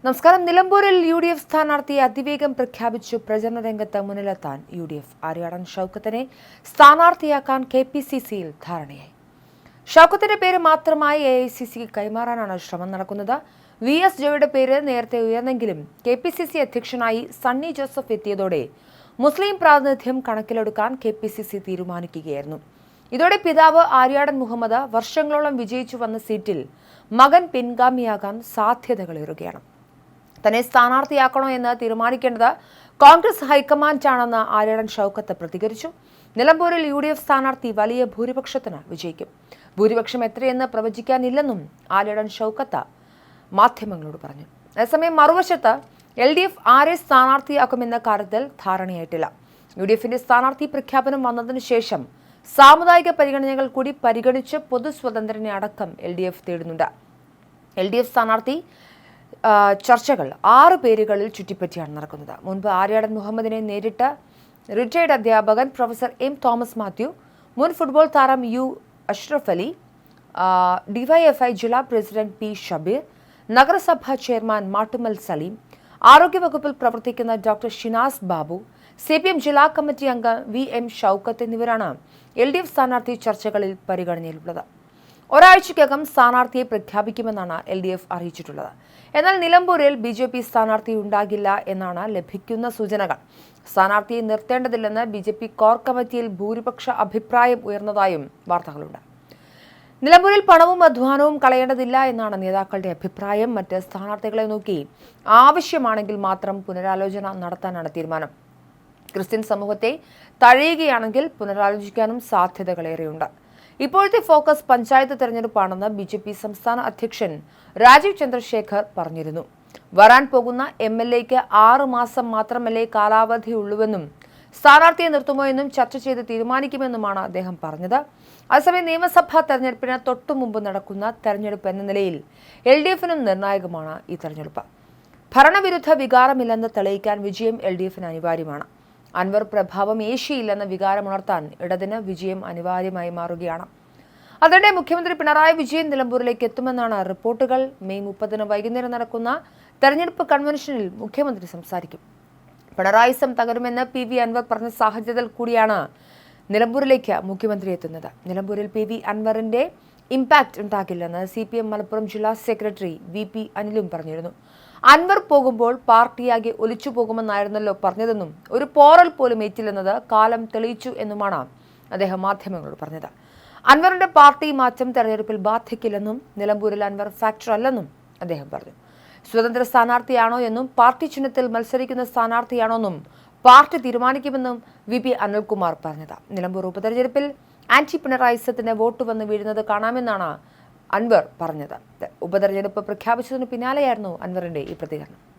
നമസ്കാരം. നിലമ്പൂരിൽ UDF സ്ഥാനാർത്ഥിയെ അതിവേഗം പ്രഖ്യാപിച്ചു പ്രചരണ രംഗത്ത് മുന്നിലെത്താൻ UDF. ആര്യാടൻ ഷൗക്കത്തിനെ സ്ഥാനാർത്ഥിയാക്കാൻ KPCCയിൽ ധാരണയായി. ഷൗക്കത്തിന്റെ പേര് മാത്രമായി AICC കൈമാറാനാണ് ശ്രമം നടക്കുന്നത്. VS ജോയുടെ പേര് നേരത്തെ ഉയർന്നെങ്കിലും KPCC അധ്യക്ഷനായി സണ്ണി ജോസഫ് എത്തിയതോടെ മുസ്ലിം പ്രാതിനിധ്യം കണക്കിലെടുക്കാൻ KPCC തീരുമാനിക്കുകയായിരുന്നു. ഇതോടെ പിതാവ് ആര്യാടൻ മുഹമ്മദ് വർഷങ്ങളോളം വിജയിച്ചു വന്ന സീറ്റിൽ മകൻ പിൻഗാമിയാകാൻ സാധ്യതകളേറുകയാണ്. തന്നെ സ്ഥാനാർത്ഥിയാക്കണോ എന്ന് തീരുമാനിക്കേണ്ടത് കോൺഗ്രസ് ഹൈക്കമാൻഡാണെന്ന് ആര്യാടൻ ഷൗക്കത്ത് പ്രതികരിച്ചു. നിലമ്പൂരിൽ UDF സ്ഥാനാർത്ഥി വലിയ ഭൂരിപക്ഷത്തിന് വിജയിക്കും. ഭൂരിപക്ഷം എത്രയെന്ന് പ്രവചിക്കാനില്ലെന്നും ആര്യാടൻ ഷൗക്കത്ത് മാധ്യമങ്ങളോട് പറഞ്ഞു. അതേസമയം മറുവശത്ത് LDF ആരെ സ്ഥാനാർത്ഥിയാക്കുമെന്ന കാര്യത്തിൽ ധാരണയായിട്ടില്ല. UDFന്റെ സ്ഥാനാർത്ഥി പ്രഖ്യാപനം വന്നതിനു ശേഷം സാമുദായിക പരിഗണനകൾ കൂടി പരിഗണിച്ച് പൊതുസ്വതന്ത്രനെ അടക്കം LDF തേടുന്നുണ്ട്. LDF സ്ഥാനാർത്ഥി ചർച്ചകൾ 6 പേരുകളിൽ ചുറ്റിപ്പറ്റിയാണ് നടക്കുന്നത്. മുൻപ് ആര്യാടൻ മുഹമ്മദിനെ നേരിട്ട് റിട്ടയർഡ് അധ്യാപകൻ പ്രൊഫസർ M. തോമസ് മാത്യു, മുൻ ഫുട്ബോൾ താരം U. അഷ്റഫ് അലി, DYFI ജില്ലാ പ്രസിഡന്റ് P. ഷബീർ, നഗരസഭാ ചെയർമാൻ മാട്ടുമൽ സലീം, ആരോഗ്യവകുപ്പിൽ പ്രവർത്തിക്കുന്ന ഡോക്ടർ ഷിനാസ് ബാബു, CPM ജില്ലാ കമ്മിറ്റി അംഗം VM ഷൗക്കത്ത് എന്നിവരാണ് LDF സ്ഥാനാർത്ഥി ചർച്ചകളിൽ പരിഗണനയിലുള്ളത്. ഒരാഴ്ചയ്ക്കകം സ്ഥാനാർത്ഥിയെ പ്രഖ്യാപിക്കുമെന്നാണ് LDF അറിയിച്ചിട്ടുള്ളത്. എന്നാൽ നിലമ്പൂരിൽ BJP സ്ഥാനാർത്ഥി ഉണ്ടാകില്ല എന്നാണ് ലഭിക്കുന്ന സൂചനകൾ. സ്ഥാനാർത്ഥിയെ നിർത്തേണ്ടതില്ലെന്ന് BJP കോർ കമ്മിറ്റിയിൽ ഭൂരിപക്ഷ അഭിപ്രായം ഉയർന്നതായും വാർത്തകളുണ്ട്. നിലമ്പൂരിൽ പണവും അധ്വാനവും കളയേണ്ടതില്ല എന്നാണ് നേതാക്കളുടെ അഭിപ്രായം. മറ്റ് സ്ഥാനാർത്ഥികളെ നോക്കി ആവശ്യമാണെങ്കിൽ മാത്രം പുനരാലോചന നടത്താനാണ് തീരുമാനം. ക്രിസ്ത്യൻ സമൂഹത്തെ തഴയുകയാണെങ്കിൽ പുനരാലോചിക്കാനും സാധ്യതകളേറെയുണ്ട്. ഇപ്പോഴത്തെ ഫോക്കസ് പഞ്ചായത്ത് തെരഞ്ഞെടുപ്പാണെന്ന് BJP സംസ്ഥാന അധ്യക്ഷൻ രാജീവ് ചന്ദ്രശേഖർ പറഞ്ഞിരുന്നു. വരാൻ പോകുന്ന MLAക്ക് 6 മാസം മാത്രമല്ലേ കാലാവധിയുള്ളൂവെന്നും സ്ഥാനാർത്ഥിയെ നിർത്തുമോ എന്നും ചർച്ച ചെയ്ത് തീരുമാനിക്കുമെന്നുമാണ് അദ്ദേഹം പറഞ്ഞത്. അതേസമയം നിയമസഭാ തെരഞ്ഞെടുപ്പിന് തൊട്ടുമുമ്പ് നടക്കുന്ന തെരഞ്ഞെടുപ്പ് എന്ന നിലയിൽ LDFനും നിർണായകമാണ് ഈ തെരഞ്ഞെടുപ്പ്. ഭരണവിരുദ്ധ വികാരമില്ലെന്ന് തെളിയിക്കാൻ വിജയം LDFന് അനിവാര്യമാണ്. അൻവർ പ്രഭാവം ഏഷ്യയില്ലെന്ന വികാരമുണർത്താൻ ഇടതിന് വിജയം അനിവാര്യമായി മാറുകയാണ്. അതിനിടെ മുഖ്യമന്ത്രി പിണറായി വിജയൻ നിലമ്പൂരിലേക്ക് എത്തുമെന്നാണ് റിപ്പോർട്ടുകൾ. മെയ് 30 വൈകുന്നേരം നടക്കുന്ന തെരഞ്ഞെടുപ്പ് കൺവെൻഷനിൽ മുഖ്യമന്ത്രി സംസാരിക്കും. പിണറായിസം തകരുമെന്ന് PV അൻവർ പറഞ്ഞ സാഹചര്യത്തിൽ കൂടിയാണ് നിലമ്പൂരിലേക്ക് മുഖ്യമന്ത്രി എത്തുന്നത്. നിലമ്പൂരിൽ PV അൻവറിന്റെ ഇമ്പാക്ട് ഉണ്ടാകില്ലെന്ന് CPM മലപ്പുറം ജില്ലാ സെക്രട്ടറി VP അനിലും പറഞ്ഞിരുന്നു. അൻവർ പോകുമ്പോൾ പാർട്ടിയാകെ ഒലിച്ചു പോകുമെന്നായിരുന്നല്ലോ പറഞ്ഞതെന്നും ഒരു പോറൽ പോലും ഏറ്റില്ലെന്നത് കാലം തെളിയിച്ചു എന്നുമാണ് അദ്ദേഹം മാധ്യമങ്ങളോട് പറഞ്ഞത്. അൻവറിന്റെ പാർട്ടി മാറ്റം തെരഞ്ഞെടുപ്പിൽ ബാധിക്കില്ലെന്നും നിലമ്പൂരിൽ അൻവർ ഫാക്ടർ അല്ലെന്നും അദ്ദേഹം പറഞ്ഞു. സ്വതന്ത്ര സ്ഥാനാർത്ഥിയാണോ എന്നും പാർട്ടി ചിഹ്നത്തിൽ മത്സരിക്കുന്ന സ്ഥാനാർത്ഥിയാണോ എന്നും പാർട്ടി തീരുമാനിക്കുമെന്നും VP അനിൽകുമാർ പറഞ്ഞത്. നിലമ്പൂർ ഉപതെരഞ്ഞെടുപ്പിൽ ആന്റി പിണറായിസത്തിന് വോട്ട് വന്ന് വീഴുന്നത് കാണാമെന്നാണ് അൻവർ പറഞ്ഞത്. ഉപതെരഞ്ഞെടുപ്പ് പ്രഖ്യാപിച്ചതിന് പിന്നാലെയായിരുന്നു അൻവറിന്റെ ഈ പ്രതികരണം.